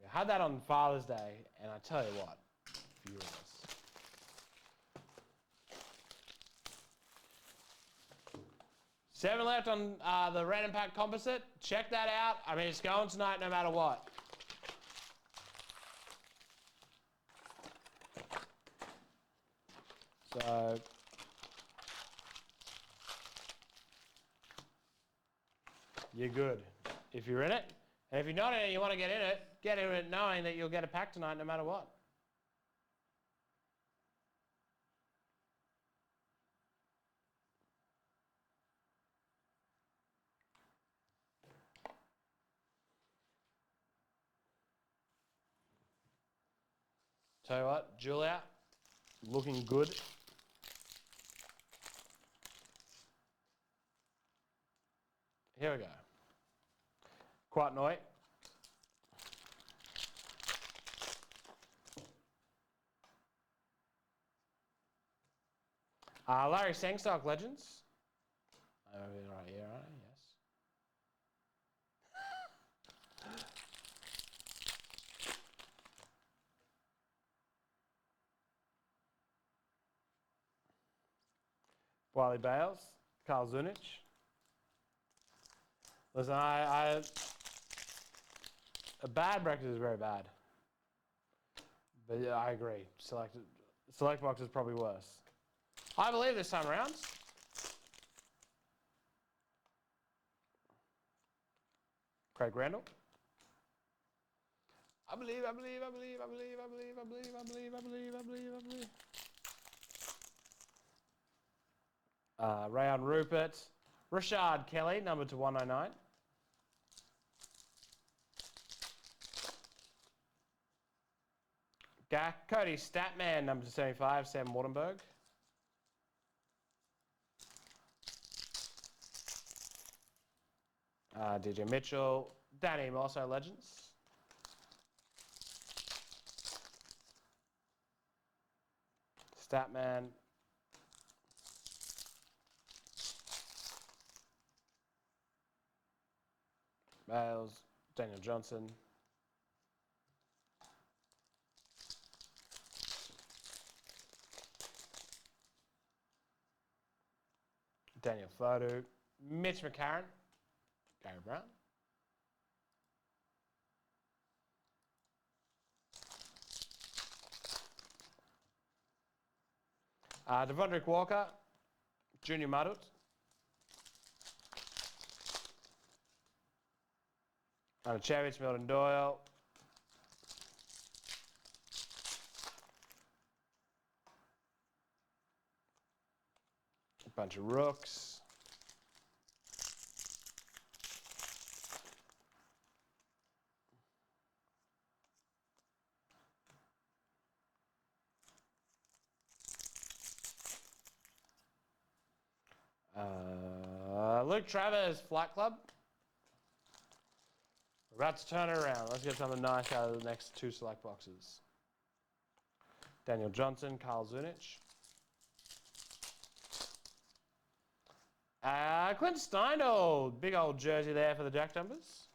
I had that on Father's Day, and I tell you what, furious. 7 left on the random pack composite. Check that out. I mean, it's going tonight no matter what. So, you're good if you're in it. And if you're not in it and you want to get in it knowing that you'll get a pack tonight no matter what. Tell you what, Julia, looking good. Here we go. Quite noi. Larry Sangstock Legends. Right here, right? Yes. Wiley Bales, Carl Zunich. Listen, a bad breakfast is very bad. But yeah, I agree. Select box is probably worse. I believe this time around. Craig Randall. I believe. Rayon Rupert. Rashard Kelly, number to 109. Cody Statman, number to 75, Sam Wardenberg. DJ Mitchell. Danny Mosso Legends. Statman. Bales. Daniel Johnson. Daniel Fodu. Mitch McCarron. Gary Brown. Devondrick Walker. Junior Madut. Chevich, Milton Doyle. A bunch of rooks. Luke Travers, Flight Club. We're about to turn it around. Let's get something nice out of the next 2 select boxes. Daniel Johnson, Carl Zunich. Clint Steindl, big old jersey there for the Jack Jumpers.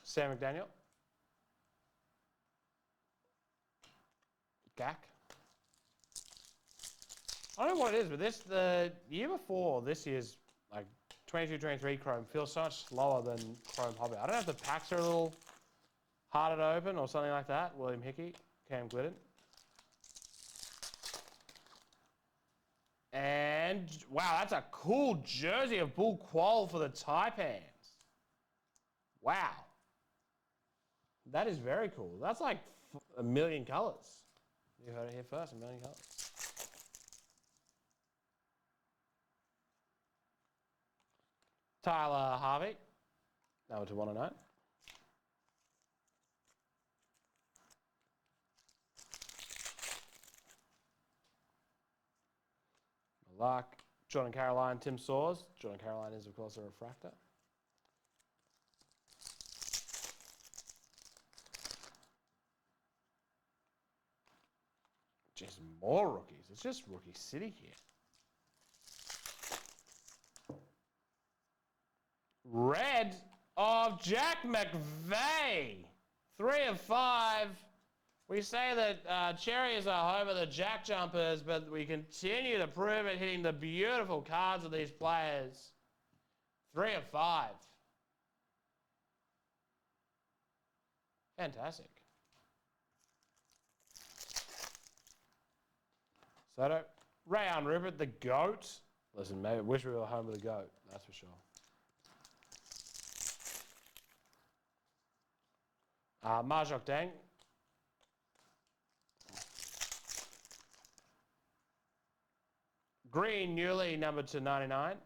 Sam McDaniel. Gak. I don't know what it is, but the year before this year's like 22-23 Chrome feels so much slower than Chrome Hobby. I don't know if the packs are a little harder to open or something like that. William Hickey, Cam Glidden. And wow, that's a cool jersey of Bull Quoll for the Taipans. Wow. That is very cool. That's like a million colors. You heard it here first, a million colors. Tyler Harvey, number to 109. luck. Jordan Caroline, Tim Saws. Jordan Caroline is, of course, a refractor. Just more rookies. It's just rookie city here. Red of Jack McVeigh. 3 of 5. We say that Cherry is our home of the Jack Jumpers, but we continue to prove it, hitting the beautiful cards of these players. 3 of 5. Fantastic. Soto. Rayon Rupert, the GOAT. Listen, maybe wish we were home of the GOAT, that's for sure. Marjok Deng. Green, newly numbered to 99.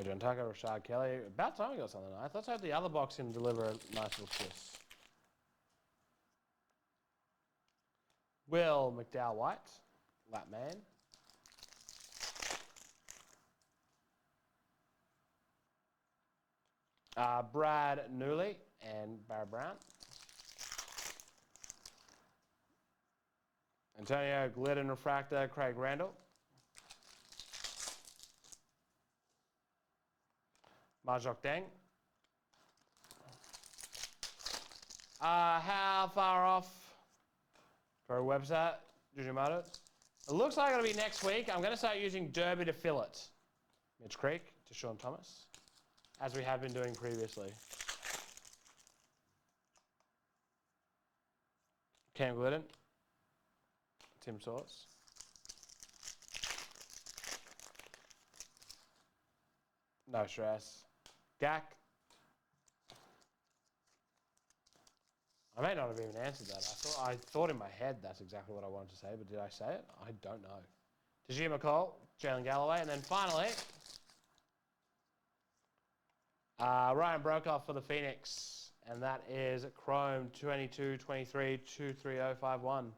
John Tucker, Rashad Kelly. About time we got something nice. Let's hope the other box can deliver a nice little kiss. Will McDowell White, Lap Man. Brad Newley and Barry Brown. Antonio Glidden Refractor, Craig Randall. Marjok Deng. How far off for a website? Jujumato. It looks like it'll be next week. I'm going to start using Derby to fill it. Mitch Creek to Sean Thomas, as we have been doing previously. Cam Glidden. Tim Sauce. No stress. Gak. I may not have even answered that. I thought in my head that's exactly what I wanted to say, but did I say it? I don't know. Tajima Cole, Jalen Galloway, and then finally, Ryan Brokoff for the Phoenix. And that is Chrome 22-23-23051.